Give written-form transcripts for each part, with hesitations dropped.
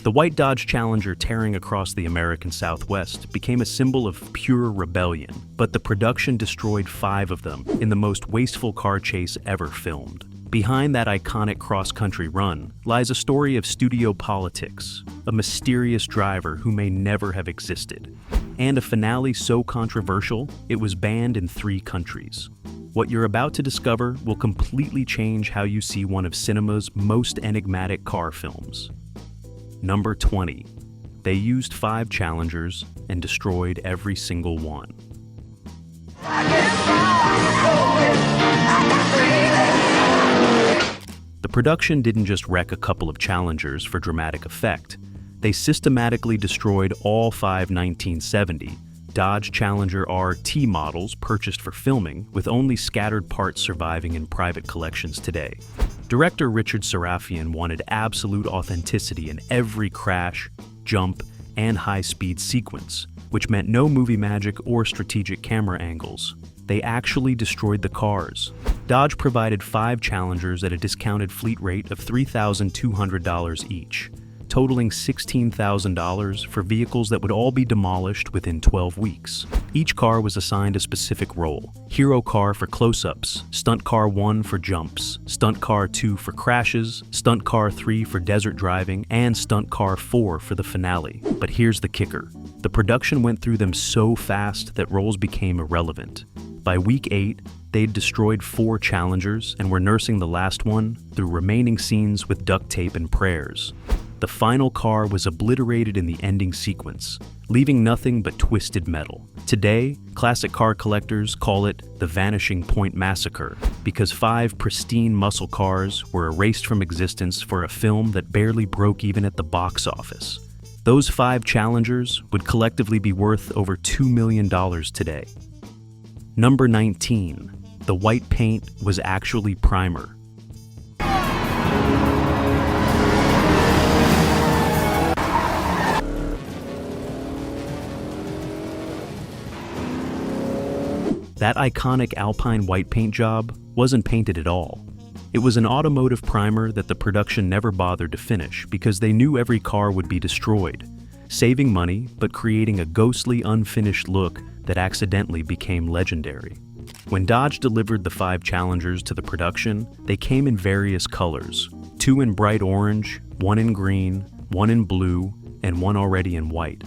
The white Dodge Challenger tearing across the American Southwest became a symbol of pure rebellion, but the production destroyed 5 of them in the most wasteful car chase ever filmed. Behind that iconic cross-country run lies a story of studio politics, a mysterious driver who may never have existed, and a finale so controversial it was banned in 3 countries. What you're about to discover will completely change how you see one of cinema's most enigmatic car films. Number 20. They used 5 Challengers and destroyed every single one. The production didn't just wreck a couple of Challengers for dramatic effect. They systematically destroyed all 5 1970 Dodge Challenger RT models purchased for filming, with only scattered parts surviving in private collections today. Director Richard Sarafian wanted absolute authenticity in every crash, jump, and high-speed sequence, which meant no movie magic or strategic camera angles. They actually destroyed the cars. Dodge provided 5 Challengers at a discounted fleet rate of $3,200 each, totaling $16,000 for vehicles that would all be demolished within 12 weeks. Each car was assigned a specific role: Hero Car for close-ups, Stunt Car 1 for jumps, Stunt Car 2 for crashes, Stunt Car 3 for desert driving, and Stunt Car 4 for the finale. But here's the kicker. The production went through them so fast that roles became irrelevant. By week 8, they'd destroyed 4 Challengers and were nursing the last one through remaining scenes with duct tape and prayers. The final car was obliterated in the ending sequence, leaving nothing but twisted metal. Today, classic car collectors call it the Vanishing Point massacre, because 5 pristine muscle cars were erased from existence for a film that barely broke even at the box office. Those 5 Challengers would collectively be worth over $2 million today. Number 19. The white paint was actually primer. That iconic Alpine white paint job wasn't painted at all. It was an automotive primer that the production never bothered to finish because they knew every car would be destroyed, saving money but creating a ghostly, unfinished look that accidentally became legendary. When Dodge delivered the 5 Challengers to the production, they came in various colors: 2 in bright orange, 1 in green, 1 in blue, and 1 already in white.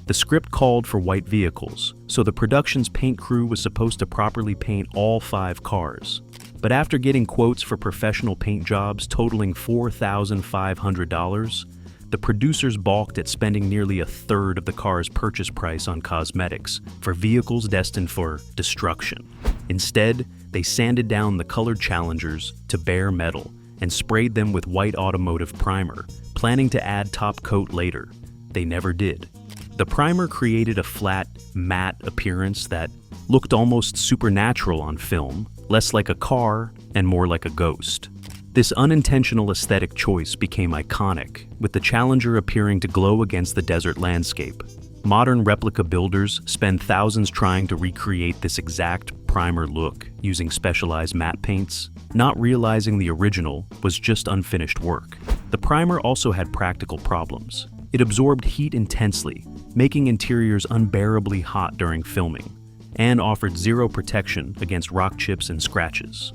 The script called for white vehicles, so the production's paint crew was supposed to properly paint all 5 cars. But after getting quotes for professional paint jobs totaling $4,500, the producers balked at spending nearly 1/3 of the car's purchase price on cosmetics for vehicles destined for destruction. Instead, they sanded down the colored Challengers to bare metal and sprayed them with white automotive primer, planning to add top coat later. They never did. The primer created a flat, matte appearance that looked almost supernatural on film, less like a car and more like a ghost. This unintentional aesthetic choice became iconic, with the Challenger appearing to glow against the desert landscape. Modern replica builders spend thousands trying to recreate this exact primer look using specialized matte paints, not realizing the original was just unfinished work. The primer also had practical problems. It absorbed heat intensely, making interiors unbearably hot during filming, and offered zero protection against rock chips and scratches.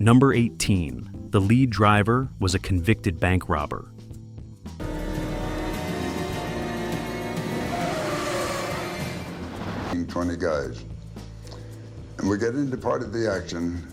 Number 18. The lead driver was a convicted bank robber. 20 guys. And we get into part of the action.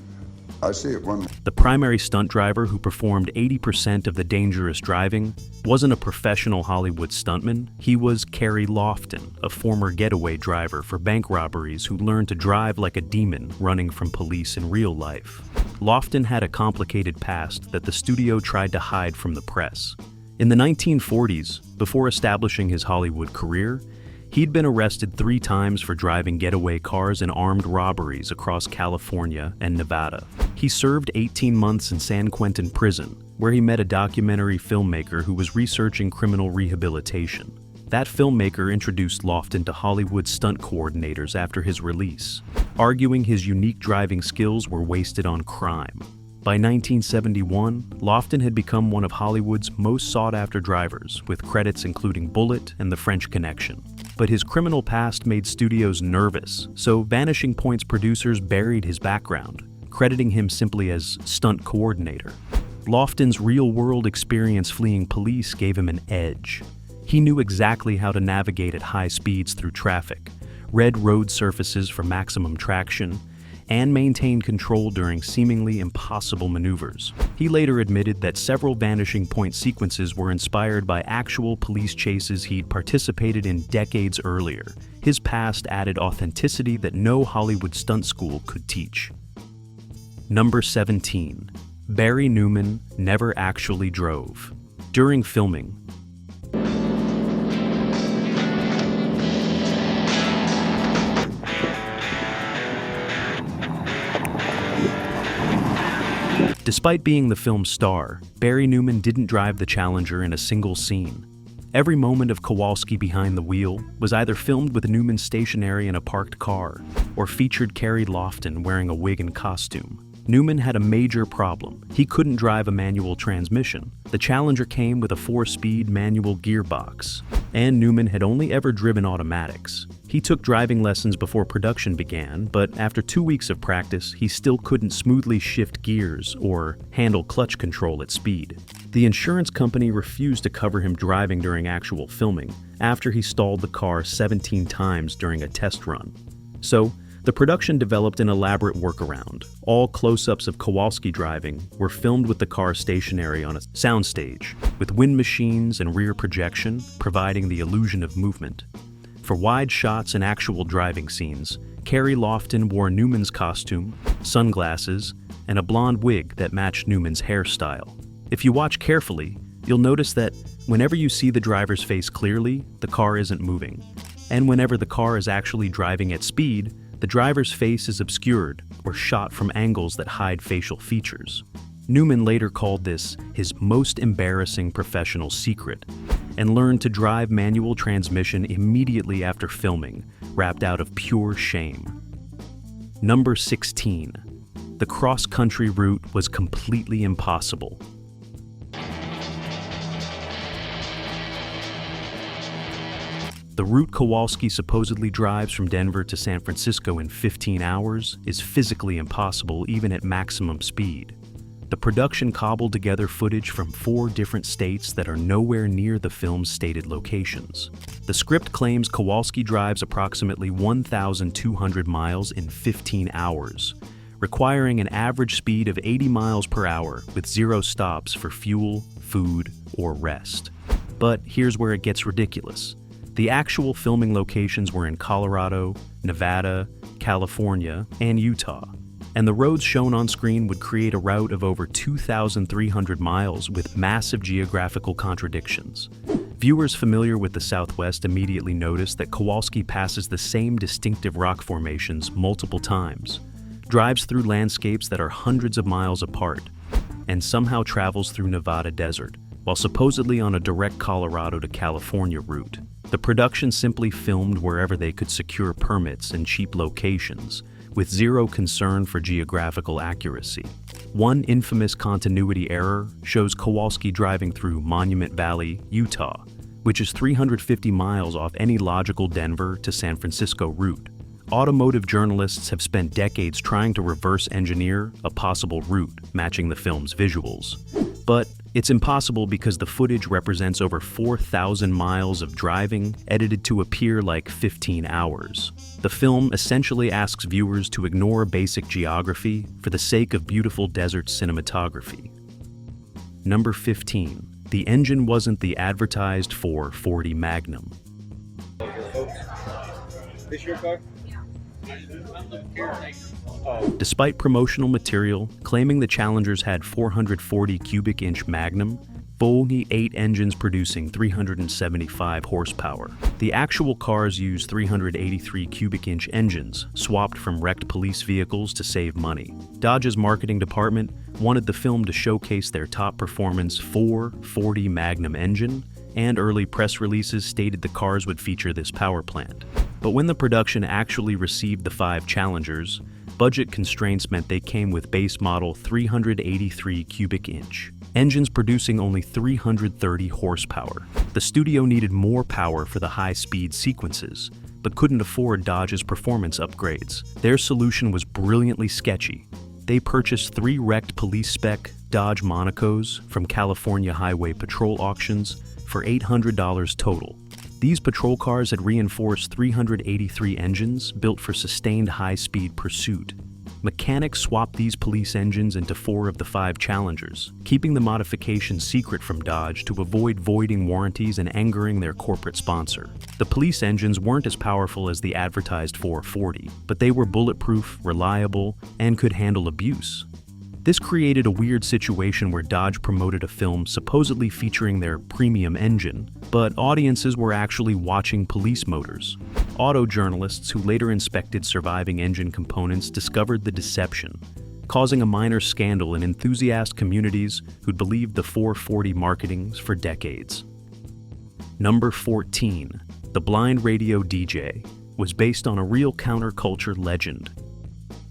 I see it one. The primary stunt driver who performed 80% of the dangerous driving wasn't a professional Hollywood stuntman. He was Kerry Lofton, a former getaway driver for bank robberies who learned to drive like a demon running from police in real life. Lofton had a complicated past that the studio tried to hide from the press. In the 1940s, before establishing his Hollywood career, he'd been arrested 3 times for driving getaway cars in armed robberies across California and Nevada. He served 18 months in San Quentin prison, where he met a documentary filmmaker who was researching criminal rehabilitation. That filmmaker introduced Lofton to Hollywood stunt coordinators after his release, arguing his unique driving skills were wasted on crime. By 1971, Lofton had become one of Hollywood's most sought-after drivers, with credits including Bullitt and The French Connection. But his criminal past made studios nervous, so Vanishing Point's producers buried his background, crediting him simply as stunt coordinator. Lofton's real-world experience fleeing police gave him an edge. He knew exactly how to navigate at high speeds through traffic, read road surfaces for maximum traction, and maintained control during seemingly impossible maneuvers. He later admitted that several Vanishing Point sequences were inspired by actual police chases he'd participated in decades earlier. His past added authenticity that no Hollywood stunt school could teach. Number 17. Barry Newman never actually drove. During filming, despite being the film's star, Barry Newman didn't drive the Challenger in a single scene. Every moment of Kowalski behind the wheel was either filmed with Newman stationary in a parked car or featured Carrie Lofton wearing a wig and costume. Newman had a major problem. He couldn't drive a manual transmission. The Challenger came with a 4-speed manual gearbox, and Newman had only ever driven automatics. He took driving lessons before production began, but after 2 weeks of practice, he still couldn't smoothly shift gears or handle clutch control at speed. The insurance company refused to cover him driving during actual filming after he stalled the car 17 times during a test run. So, the production developed an elaborate workaround. All close-ups of Kowalski driving were filmed with the car stationary on a soundstage, with wind machines and rear projection providing the illusion of movement. For wide shots and actual driving scenes, Carrie Lofton wore Newman's costume, sunglasses, and a blonde wig that matched Newman's hairstyle. If you watch carefully, you'll notice that whenever you see the driver's face clearly, the car isn't moving. And whenever the car is actually driving at speed, the driver's face is obscured or shot from angles that hide facial features. Newman later called this his most embarrassing professional secret and learned to drive manual transmission immediately after filming, wrapped out of pure shame. Number 16. The cross-country route was completely impossible. The route Kowalski supposedly drives from Denver to San Francisco in 15 hours is physically impossible even at maximum speed. The production cobbled together footage from 4 different states that are nowhere near the film's stated locations. The script claims Kowalski drives approximately 1,200 miles in 15 hours, requiring an average speed of 80 miles per hour with 0 stops for fuel, food, or rest. But here's where it gets ridiculous. The actual filming locations were in Colorado, Nevada, California, and Utah, and the roads shown on screen would create a route of over 2,300 miles with massive geographical contradictions. Viewers familiar with the Southwest immediately notice that Kowalski passes the same distinctive rock formations multiple times, drives through landscapes that are hundreds of miles apart, and somehow travels through Nevada desert, while supposedly on a direct Colorado to California route. The production simply filmed wherever they could secure permits and cheap locations, with 0 concern for geographical accuracy. One infamous continuity error shows Kowalski driving through Monument Valley, Utah, which is 350 miles off any logical Denver to San Francisco route. Automotive journalists have spent decades trying to reverse engineer a possible route matching the film's visuals. But it's impossible because the footage represents over 4,000 miles of driving edited to appear like 15 hours. The film essentially asks viewers to ignore basic geography for the sake of beautiful desert cinematography. Number 15. The engine wasn't the advertised 440 Magnum. This your car? Despite promotional material claiming the Challengers had 440 cubic inch Magnum, only 8 engines producing 375 horsepower. The actual cars use 383 cubic inch engines, swapped from wrecked police vehicles to save money. Dodge's marketing department wanted the film to showcase their top performance 440 Magnum engine, and early press releases stated the cars would feature this power plant. But when the production actually received the 5 Challengers, Budget constraints meant they came with base model 383 cubic inch, engines producing only 330 horsepower. The studio needed more power for the high-speed sequences, but couldn't afford Dodge's performance upgrades. Their solution was brilliantly sketchy. They purchased 3 wrecked police-spec Dodge Monacos from California Highway Patrol auctions for $800 total. These patrol cars had reinforced 383 engines built for sustained high-speed pursuit. Mechanics swapped these police engines into 4 of the 5 Challengers, keeping the modification secret from Dodge to avoid voiding warranties and angering their corporate sponsor. The police engines weren't as powerful as the advertised 440, but they were bulletproof, reliable, and could handle abuse. This created a weird situation where Dodge promoted a film supposedly featuring their premium engine, but audiences were actually watching police motors. Auto journalists who later inspected surviving engine components discovered the deception, causing a minor scandal in enthusiast communities who'd believed the 440 marketings for decades. Number 14. The Blind Radio DJ was based on a real counterculture legend.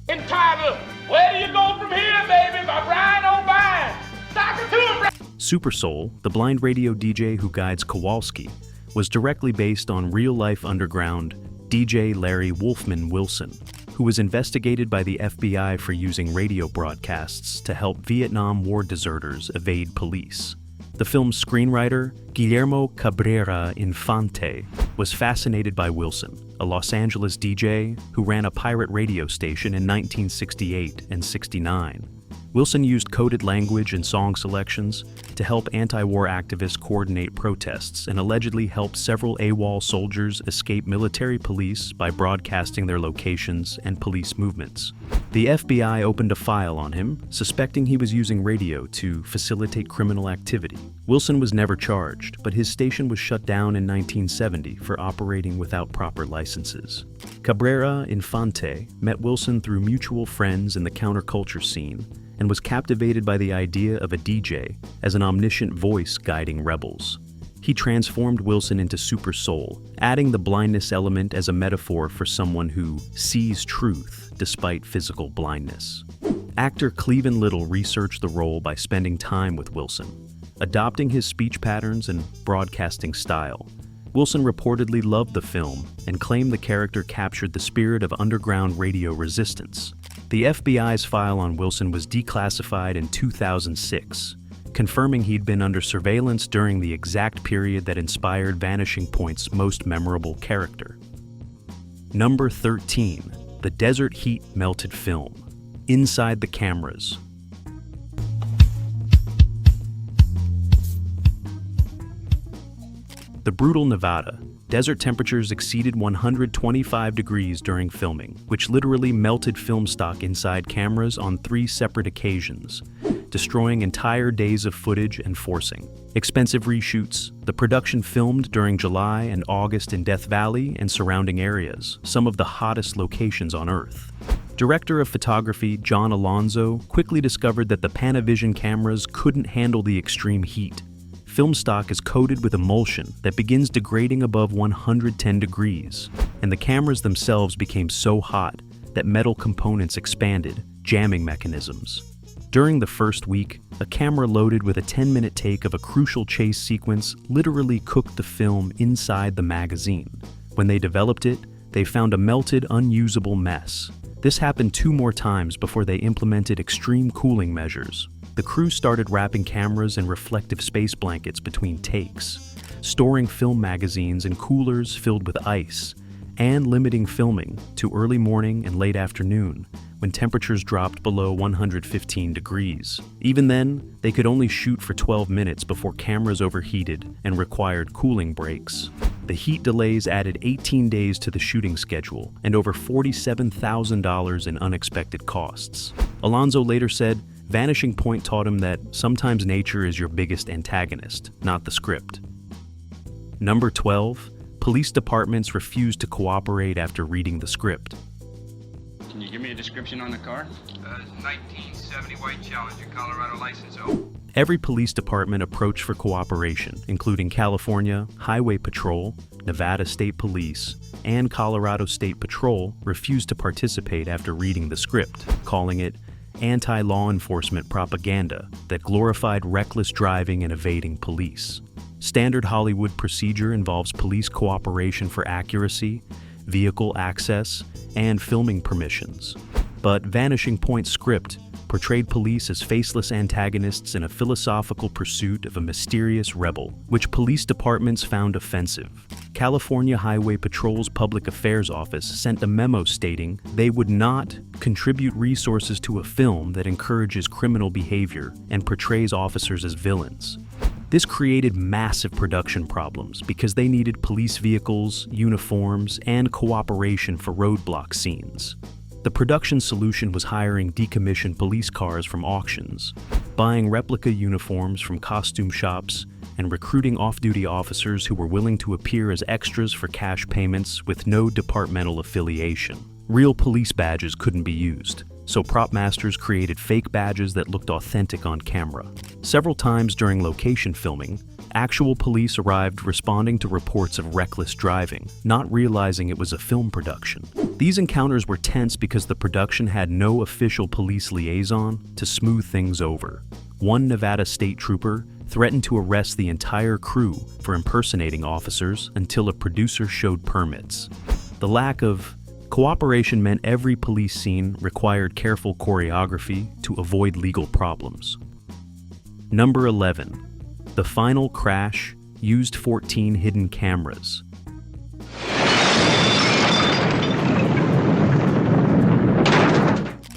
Entitled, "Where do you go from here, baby?" by Brian O'Brien. Sock it to him, Super Soul, the blind radio DJ who guides Kowalski, was directly based on real-life underground DJ Larry Wolfman Wilson, who was investigated by the FBI for using radio broadcasts to help Vietnam War deserters evade police. The film's screenwriter, Guillermo Cabrera Infante, was fascinated by Wilson, a Los Angeles DJ who ran a pirate radio station in 1968 and 69. Wilson used coded language and song selections to help anti-war activists coordinate protests and allegedly helped several AWOL soldiers escape military police by broadcasting their locations and police movements. The FBI opened a file on him, suspecting he was using radio to facilitate criminal activity. Wilson was never charged, but his station was shut down in 1970 for operating without proper licenses. Cabrera Infante met Wilson through mutual friends in the counterculture scene and was captivated by the idea of a DJ as an omniscient voice guiding rebels. He transformed Wilson into Super Soul, adding the blindness element as a metaphor for someone who sees truth despite physical blindness. Actor Cleven Little researched the role by spending time with Wilson, adopting his speech patterns and broadcasting style. Wilson reportedly loved the film and claimed the character captured the spirit of underground radio resistance. The FBI's file on Wilson was declassified in 2006, confirming he'd been under surveillance during the exact period that inspired Vanishing Point's most memorable character. Number 13. The Desert Heat Melted Film. Inside the Cameras. The brutal Nevada. Desert temperatures exceeded 125 degrees during filming, which literally melted film stock inside cameras on 3 separate occasions, destroying entire days of footage and forcing. Expensive reshoots. The production filmed during July and August in Death Valley and surrounding areas, some of the hottest locations on Earth. Director of photography John Alonzo quickly discovered that the Panavision cameras couldn't handle the extreme heat. Film stock is coated with emulsion that begins degrading above 110 degrees, and the cameras themselves became so hot that metal components expanded, jamming mechanisms. During the first week, a camera loaded with a 10-minute take of a crucial chase sequence literally cooked the film inside the magazine. When they developed it, they found a melted, unusable mess. This happened 2 more times before they implemented extreme cooling measures. The crew started wrapping cameras in reflective space blankets between takes, storing film magazines in coolers filled with ice, and limiting filming to early morning and late afternoon when temperatures dropped below 115 degrees. Even then, they could only shoot for 12 minutes before cameras overheated and required cooling breaks. The heat delays added 18 days to the shooting schedule and over $47,000 in unexpected costs. Alonzo later said, Vanishing Point taught him that sometimes nature is your biggest antagonist, not the script. Number 12. Police departments refused to cooperate after reading the script. Can you give me a description on the car? 1970 white Challenger, Colorado license O. Every police department approached for cooperation, including California, Highway Patrol, Nevada State Police, and Colorado State Patrol refused to participate after reading the script, calling it anti-law enforcement propaganda that glorified reckless driving and evading police. Standard Hollywood procedure involves police cooperation for accuracy, vehicle access, and filming permissions. But Vanishing Point's script portrayed police as faceless antagonists in a philosophical pursuit of a mysterious rebel, which police departments found offensive. California Highway Patrol's Public Affairs Office sent a memo stating they would not contribute resources to a film that encourages criminal behavior and portrays officers as villains. This created massive production problems because they needed police vehicles, uniforms, and cooperation for roadblock scenes. The production solution was hiring decommissioned police cars from auctions, buying replica uniforms from costume shops, and recruiting off-duty officers who were willing to appear as extras for cash payments with no departmental affiliation. Real police badges couldn't be used, so prop masters created fake badges that looked authentic on camera. Several times during location filming, actual police arrived responding to reports of reckless driving, not realizing it was a film production. These encounters were tense because the production had no official police liaison to smooth things over. One Nevada state trooper threatened to arrest the entire crew for impersonating officers until a producer showed permits. The lack of cooperation meant every police scene required careful choreography to avoid legal problems. Number 11. The final crash used 14 hidden cameras.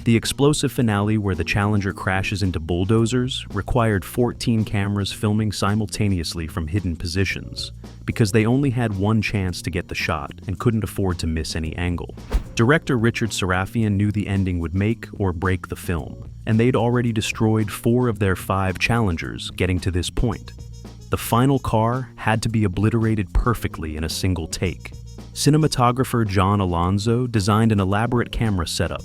The explosive finale where the Challenger crashes into bulldozers required 14 cameras filming simultaneously from hidden positions, because they only had one chance to get the shot and couldn't afford to miss any angle. Director Richard Sarafian knew the ending would make or break the film, and they'd already destroyed 4 of their 5 Challengers getting to this point. The final car had to be obliterated perfectly in a single take. Cinematographer John Alonzo designed an elaborate camera setup.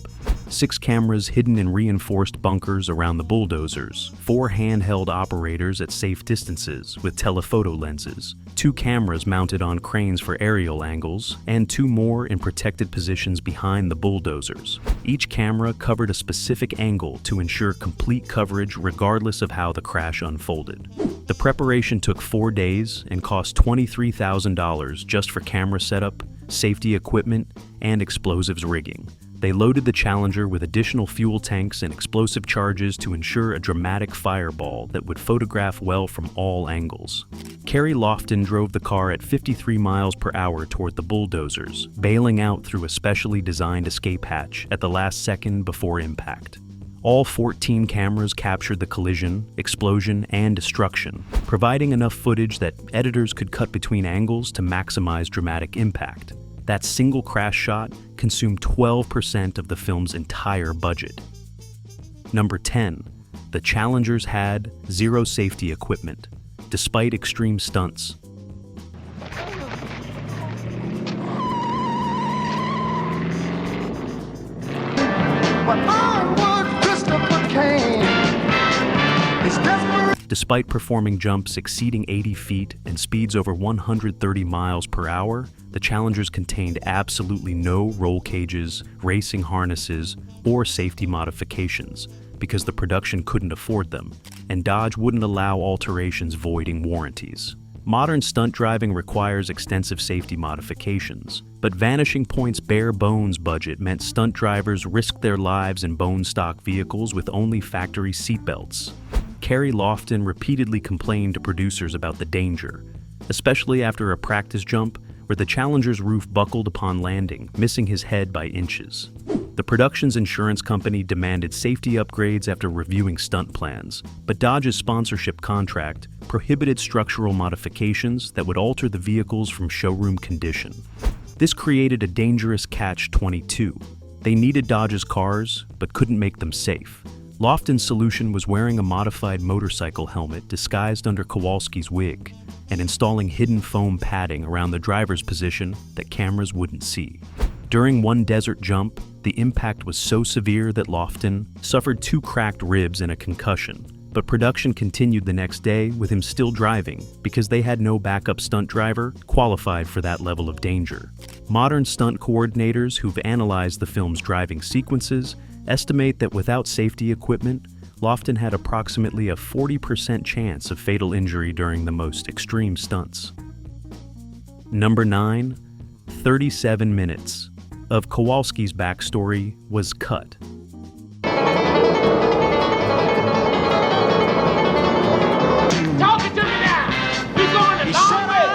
6 cameras hidden in reinforced bunkers around the bulldozers, 4 handheld operators at safe distances with telephoto lenses, 2 cameras mounted on cranes for aerial angles, and 2 more in protected positions behind the bulldozers. Each camera covered a specific angle to ensure complete coverage regardless of how the crash unfolded. The preparation took 4 days and cost $23,000 just for camera setup, safety equipment, and explosives rigging. They loaded the Challenger with additional fuel tanks and explosive charges to ensure a dramatic fireball that would photograph well from all angles. Kerry Lofton drove the car at 53 miles per hour toward the bulldozers, bailing out through a specially designed escape hatch at the last second before impact. All 14 cameras captured the collision, explosion, and destruction, providing enough footage that editors could cut between angles to maximize dramatic impact. That single crash shot consumed 12% of the film's entire budget. Number 10. The Challengers had 0 safety equipment, despite extreme stunts. Despite performing jumps exceeding 80 feet and speeds over 130 miles per hour, the Challengers contained absolutely no roll cages, racing harnesses, or safety modifications because the production couldn't afford them, and Dodge wouldn't allow alterations voiding warranties. Modern stunt driving requires extensive safety modifications, but Vanishing Point's bare-bones budget meant stunt drivers risked their lives in bone-stock vehicles with only factory seatbelts. Kerry Lofton repeatedly complained to producers about the danger, especially after a practice jump where the Challenger's roof buckled upon landing, missing his head by inches. The production's insurance company demanded safety upgrades after reviewing stunt plans, but Dodge's sponsorship contract prohibited structural modifications that would alter the vehicles from showroom condition. This created a dangerous catch-22. They needed Dodge's cars, but couldn't make them safe. Lofton's solution was wearing a modified motorcycle helmet disguised under Kowalski's wig and installing hidden foam padding around the driver's position that cameras wouldn't see. During one desert jump, the impact was so severe that Lofton suffered 2 cracked ribs and a concussion, But production continued the next day with him still driving because they had no backup stunt driver qualified for that level of danger. Modern stunt coordinators who've analyzed the film's driving sequences estimate that without safety equipment, Lofton had approximately a 40% chance of fatal injury during the most extreme stunts. Number 9, 37 minutes of Kowalski's backstory was cut. Talking to me now. You're going the long way.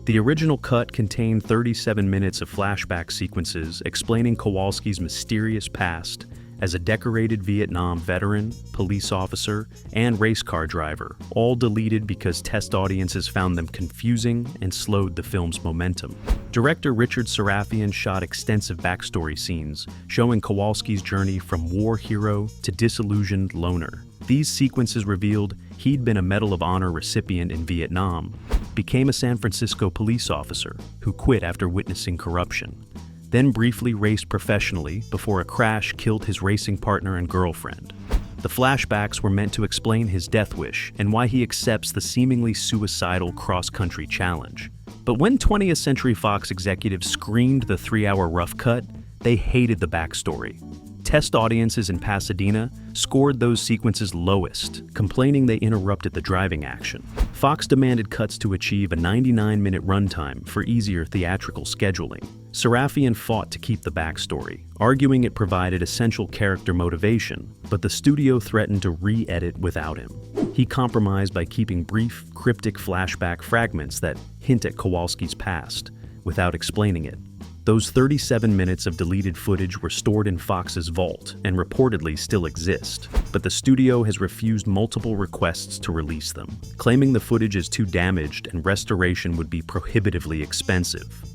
The original cut contained 37 minutes of flashback sequences explaining Kowalski's mysterious past as a decorated Vietnam veteran, police officer, and race car driver, all deleted because test audiences found them confusing and slowed the film's momentum. Director Richard Sarafian shot extensive backstory scenes showing Kowalski's journey from war hero to disillusioned loner. These sequences revealed he'd been a Medal of Honor recipient in Vietnam, became a San Francisco police officer who quit after witnessing corruption, then briefly raced professionally before a crash killed his racing partner and girlfriend. The flashbacks were meant to explain his death wish and why he accepts the seemingly suicidal cross-country challenge. But when 20th Century Fox executives screened the 3-hour rough cut, they hated the backstory. Test audiences in Pasadena scored those sequences lowest, complaining they interrupted the driving action. Fox demanded cuts to achieve a 99-minute runtime for easier theatrical scheduling. Sarafian fought to keep the backstory, arguing it provided essential character motivation, but the studio threatened to re-edit without him. He compromised by keeping brief, cryptic flashback fragments that hint at Kowalski's past, without explaining it. Those 37 minutes of deleted footage were stored in Fox's vault and reportedly still exist, but the studio has refused multiple requests to release them, claiming the footage is too damaged and restoration would be prohibitively expensive.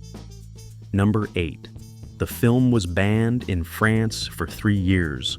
Number 8. The film was banned in France for 3 years.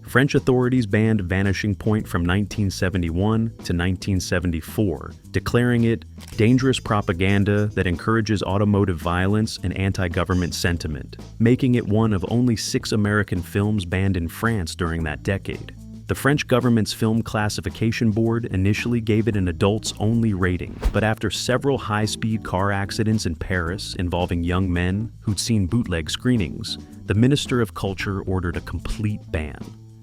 French authorities banned Vanishing Point from 1971 to 1974, declaring it dangerous propaganda that encourages automotive violence and anti-government sentiment, making it one of only 6 American films banned in France during that decade. The French government's film classification board initially gave it an adults-only rating, but after several high-speed car accidents in Paris involving young men who'd seen bootleg screenings, the Minister of Culture ordered a complete ban.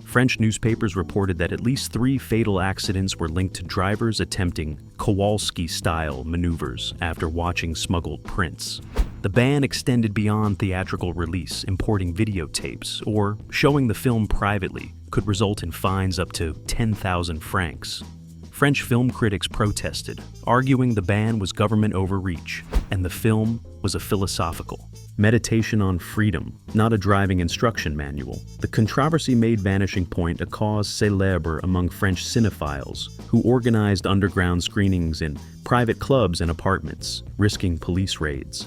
French newspapers reported that at least 3 fatal accidents were linked to drivers attempting Kowalski-style maneuvers after watching smuggled prints. The ban extended beyond theatrical release. Importing videotapes or showing the film privately could result in fines up to 10,000 francs. French film critics protested, arguing the ban was government overreach, and the film was a philosophical meditation on freedom, not a driving instruction manual. The controversy made Vanishing Point a cause célèbre among French cinephiles who organized underground screenings in private clubs and apartments, risking police raids.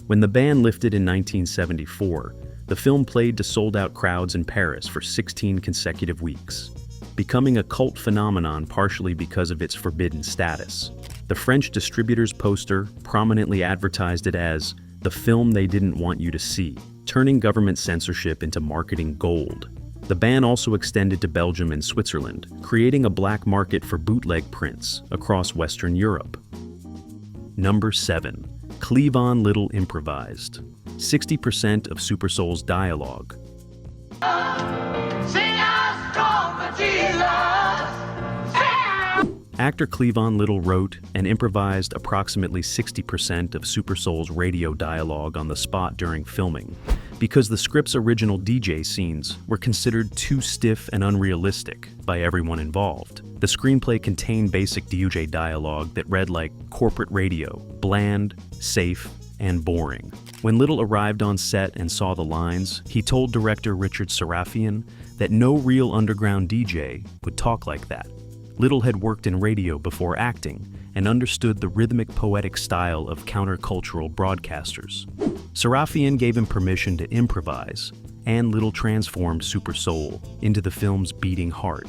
When the ban lifted in 1974, the film played to sold-out crowds in Paris for 16 consecutive weeks, becoming a cult phenomenon partially because of its forbidden status. The French distributor's poster prominently advertised it as the film they didn't want you to see, turning government censorship into marketing gold. The ban also extended to Belgium and Switzerland, creating a black market for bootleg prints across Western Europe. Number 7. Cleavon Little Improvised. 60% of Super Soul's dialogue. Actor Cleavon Little wrote and improvised approximately 60% of Super Soul's radio dialogue on the spot during filming, because the script's original DJ scenes were considered too stiff and unrealistic by everyone involved. The screenplay contained basic DJ dialogue that read like corporate radio, bland, safe, and boring. When Little arrived on set and saw the lines, he told director Richard Sarafian that no real underground DJ would talk like that. Little had worked in radio before acting and understood the rhythmic poetic style of countercultural broadcasters. Sarafian gave him permission to improvise, and Little transformed Super Soul into the film's beating heart.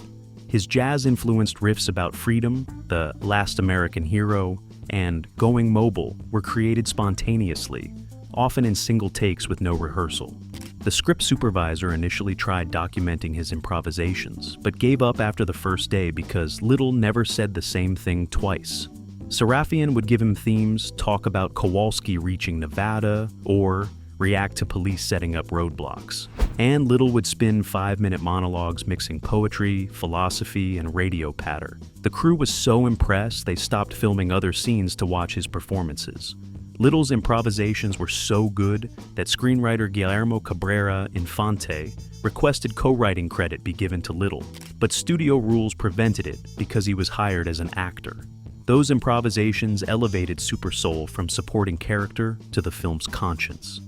His jazz-influenced riffs about freedom, the last American hero, and going mobile were created spontaneously, often in single takes with no rehearsal. The script supervisor initially tried documenting his improvisations, but gave up after the first day because Little never said the same thing twice. Sarafian would give him themes, talk about Kowalski reaching Nevada, or react to police setting up roadblocks. And Little would spin 5-minute monologues mixing poetry, philosophy, and radio patter. The crew was so impressed they stopped filming other scenes to watch his performances. Little's improvisations were so good that screenwriter Guillermo Cabrera Infante requested co-writing credit be given to Little, but studio rules prevented it because he was hired as an actor. Those improvisations elevated Super Soul from supporting character to the film's conscience.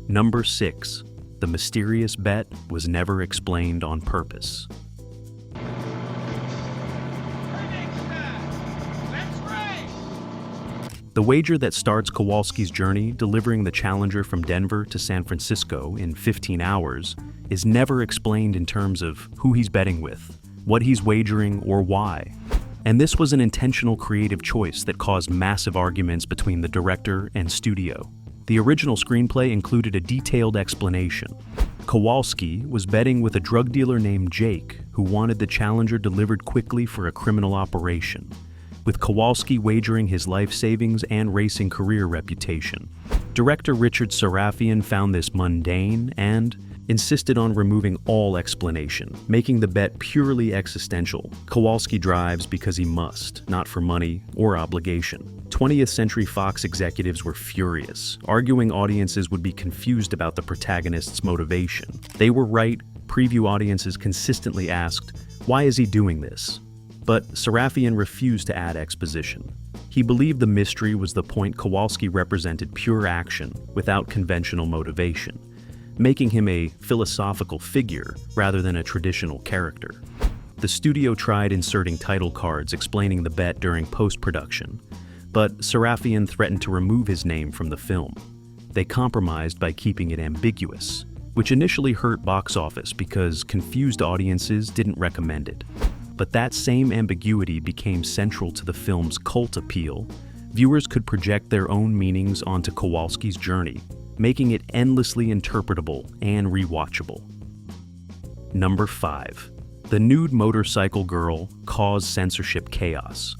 Number 6. The mysterious bet was never explained on purpose. The wager that starts Kowalski's journey delivering the Challenger from Denver to San Francisco in 15 hours is never explained in terms of who he's betting with, what he's wagering, or why. And this was an intentional creative choice that caused massive arguments between the director and studio. The original screenplay included a detailed explanation. Kowalski was betting with a drug dealer named Jake, who wanted the Challenger delivered quickly for a criminal operation, with Kowalski wagering his life savings and racing career reputation. Director Richard Sarafian found this mundane and insisted on removing all explanation, making the bet purely existential. Kowalski drives because he must, not for money or obligation. 20th Century Fox executives were furious, arguing audiences would be confused about the protagonist's motivation. They were right. Preview audiences consistently asked, "Why is he doing this?" But Sarafian refused to add exposition. He believed the mystery was the point Kowalski represented pure action without conventional motivation, making him a philosophical figure rather than a traditional character. The studio tried inserting title cards explaining the bet during post-production, but Sarafian threatened to remove his name from the film. They compromised by keeping it ambiguous, which initially hurt box office because confused audiences didn't recommend it. But that same ambiguity became central to the film's cult appeal. Viewers could project their own meanings onto Kowalski's journey, making it endlessly interpretable and rewatchable. Number 5. The nude motorcycle girl caused censorship chaos.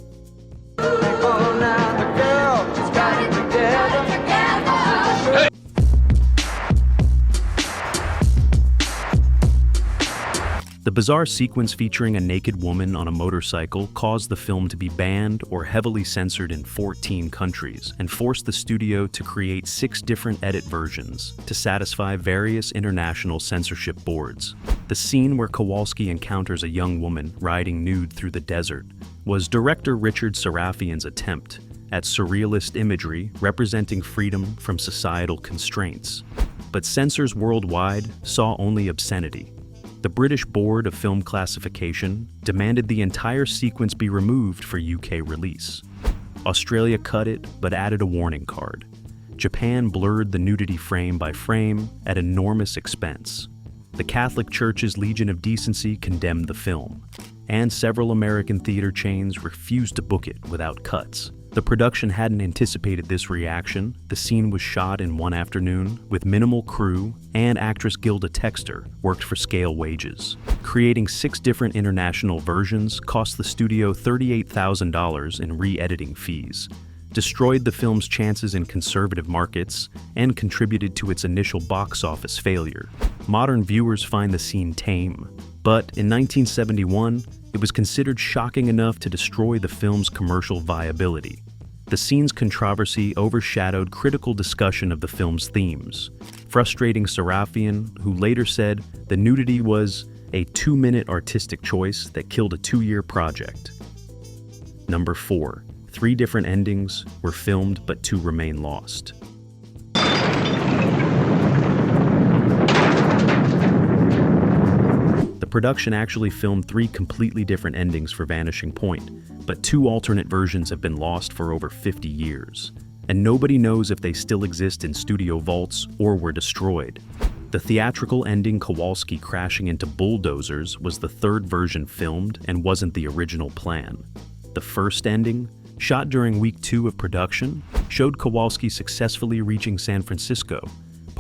The bizarre sequence featuring a naked woman on a motorcycle caused the film to be banned or heavily censored in 14 countries and forced the studio to create 6 different edit versions to satisfy various international censorship boards. The scene where Kowalski encounters a young woman riding nude through the desert was director Richard Sarafian's attempt at surrealist imagery representing freedom from societal constraints. But censors worldwide saw only obscenity. The British Board of Film Classification demanded the entire sequence be removed for UK release. Australia cut it, but added a warning card. Japan blurred the nudity frame by frame at enormous expense. The Catholic Church's Legion of Decency condemned the film, and several American theater chains refused to book it without cuts. The production hadn't anticipated this reaction. The scene was shot in one afternoon with minimal crew, and actress Gilda Texter worked for scale wages. Creating 6 different international versions cost the studio $38,000 in re-editing fees, destroyed the film's chances in conservative markets, and contributed to its initial box office failure. Modern viewers find the scene tame, but in 1971, it was considered shocking enough to destroy the film's commercial viability. The scene's controversy overshadowed critical discussion of the film's themes, frustrating Sarafian, who later said the nudity was a 2-minute artistic choice that killed a 2-year project. Number 4. 3 different endings were filmed, but 2 remain lost. The production actually filmed 3 completely different endings for Vanishing Point, but 2 alternate versions have been lost for over 50 years, and nobody knows if they still exist in studio vaults or were destroyed. The theatrical ending, Kowalski crashing into bulldozers, was the 3rd version filmed and wasn't the original plan. The first ending, shot during week 2 of production, showed Kowalski successfully reaching San Francisco,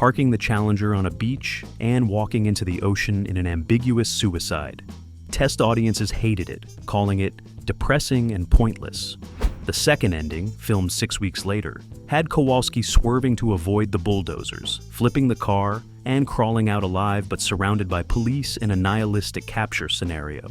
parking the Challenger on a beach and walking into the ocean in an ambiguous suicide. Test audiences hated it, calling it depressing and pointless. The second ending, filmed 6 weeks later, had Kowalski swerving to avoid the bulldozers, flipping the car, and crawling out alive but surrounded by police in a nihilistic capture scenario.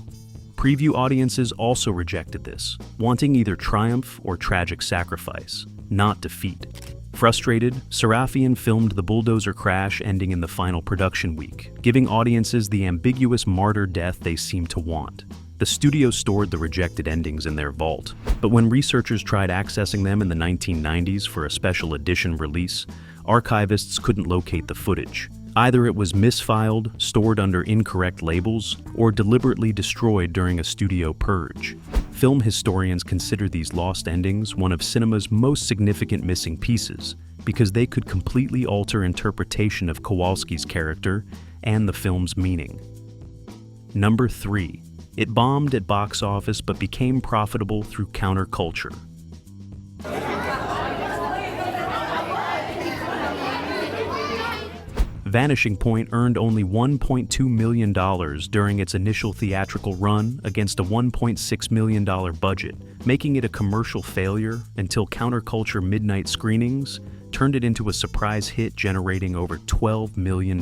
Preview audiences also rejected this, wanting either triumph or tragic sacrifice, not defeat. Frustrated, Sarafian filmed the bulldozer crash ending in the final production week, giving audiences the ambiguous martyr death they seemed to want. The studio stored the rejected endings in their vault, but when researchers tried accessing them in the 1990s for a special edition release, archivists couldn't locate the footage. Either it was misfiled, stored under incorrect labels, or deliberately destroyed during a studio purge. Film historians consider these lost endings one of cinema's most significant missing pieces because they could completely alter interpretation of Kowalski's character and the film's meaning. Number 3. It bombed at box office but became profitable through counterculture. Vanishing Point earned only $1.2 million during its initial theatrical run against a $1.6 million budget, making it a commercial failure until counterculture midnight screenings turned it into a surprise hit generating over $12 million.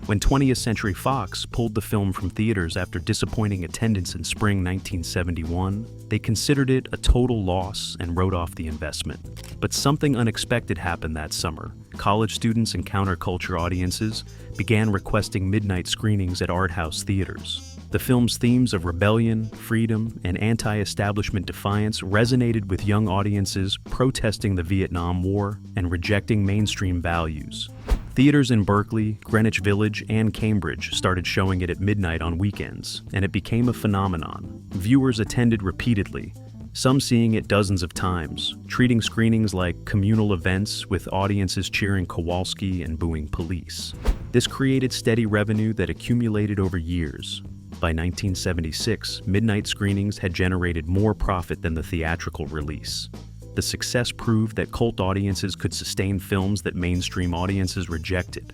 When 20th Century Fox pulled the film from theaters after disappointing attendance in spring 1971, they considered it a total loss and wrote off the investment. But something unexpected happened that summer. College students and counterculture audiences began requesting midnight screenings at art house theaters. The film's themes of rebellion, freedom, and anti-establishment defiance resonated with young audiences protesting the Vietnam War and rejecting mainstream values. Theaters in Berkeley, Greenwich Village, and Cambridge started showing it at midnight on weekends, and it became a phenomenon. Viewers attended repeatedly, some seeing it dozens of times, treating screenings like communal events with audiences cheering Kowalski and booing police. This created steady revenue that accumulated over years. By 1976, midnight screenings had generated more profit than the theatrical release. The success proved that cult audiences could sustain films that mainstream audiences rejected,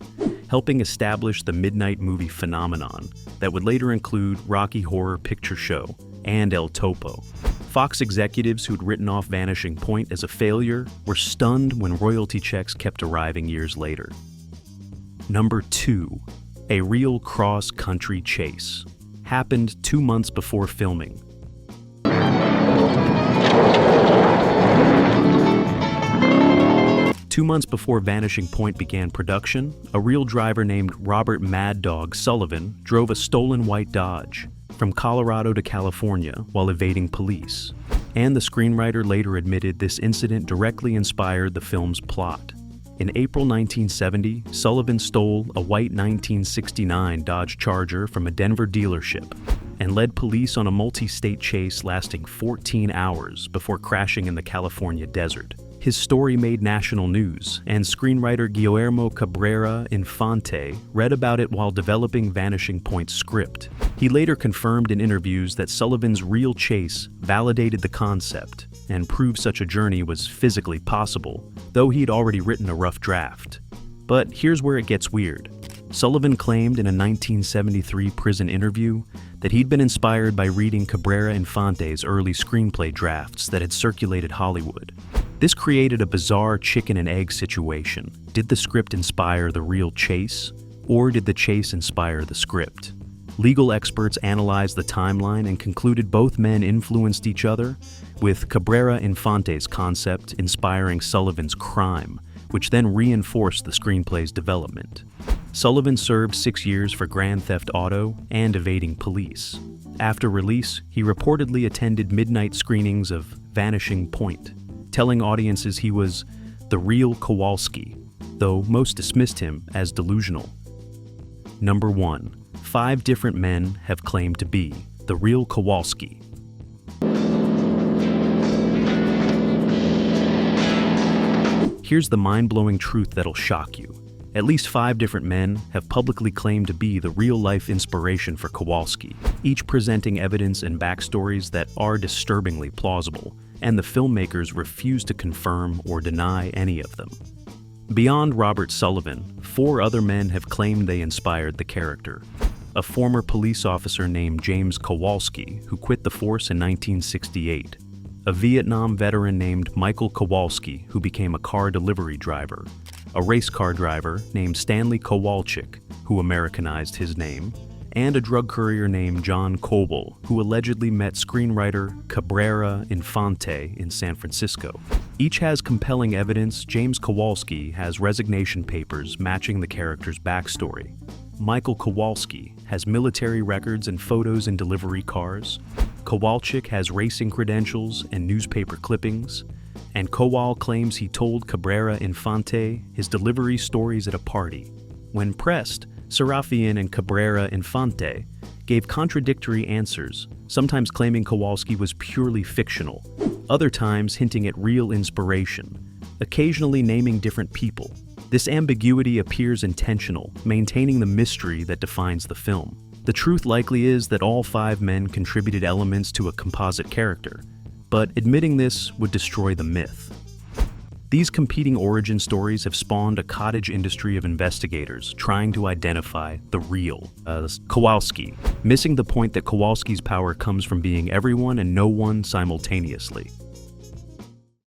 helping establish the midnight movie phenomenon that would later include Rocky Horror Picture Show and El Topo. Fox executives who'd written off Vanishing Point as a failure were stunned when royalty checks kept arriving years later. Number 2. A real cross-country chase. Happened 2 months before filming. Two months before Vanishing Point began production, a real driver named Robert Mad Dog Sullivan drove a stolen white Dodge from Colorado to California while evading police. And the screenwriter later admitted this incident directly inspired the film's plot. In April 1970, Sullivan stole a white 1969 Dodge Charger from a Denver dealership and led police on a multi-state chase lasting 14 hours before crashing in the California desert. His story made national news, and screenwriter Guillermo Cabrera Infante read about it while developing Vanishing Point's script. He later confirmed in interviews that Sullivan's real chase validated the concept and proved such a journey was physically possible, though he'd already written a rough draft. But here's where it gets weird. Sullivan claimed in a 1973 prison interview that he'd been inspired by reading Cabrera Infante's early screenplay drafts that had circulated Hollywood. This created a bizarre chicken and egg situation. Did the script inspire the real chase, or did the chase inspire the script? Legal experts analyzed the timeline and concluded both men influenced each other, with Cabrera Infante's concept inspiring Sullivan's crime, which then reinforced the screenplay's development. Sullivan served 6 years for Grand Theft Auto and evading police. After release, he reportedly attended midnight screenings of Vanishing Point, telling audiences he was the real Kowalski, though most dismissed him as delusional. Number 1. 5 different men have claimed to be the real Kowalski. Here's the mind-blowing truth that'll shock you. At least 5 different men have publicly claimed to be the real-life inspiration for Kowalski, each presenting evidence and backstories that are disturbingly plausible, and the filmmakers refuse to confirm or deny any of them. Beyond Robert Sullivan, 4 other men have claimed they inspired the character. A former police officer named James Kowalski, who quit the force in 1968. A Vietnam veteran named Michael Kowalski, who became a car delivery driver. A race car driver named Stanley Kowalczyk, who Americanized his name. And a drug courier named John Coble, who allegedly met screenwriter Cabrera Infante in San Francisco. Each has compelling evidence. James Kowalski has resignation papers matching the character's backstory. Michael Kowalski has military records and photos in delivery cars. Kowalczyk has racing credentials and newspaper clippings. And Kowal claims he told Cabrera Infante his delivery stories at a party. When pressed, Serafian and Cabrera Infante gave contradictory answers, sometimes claiming Kowalski was purely fictional, other times hinting at real inspiration, occasionally naming different people. This ambiguity appears intentional, maintaining the mystery that defines the film. The truth likely is that all 5 men contributed elements to a composite character, but admitting this would destroy the myth. These competing origin stories have spawned a cottage industry of investigators trying to identify the real Kowalski, missing the point that Kowalski's power comes from being everyone and no one simultaneously.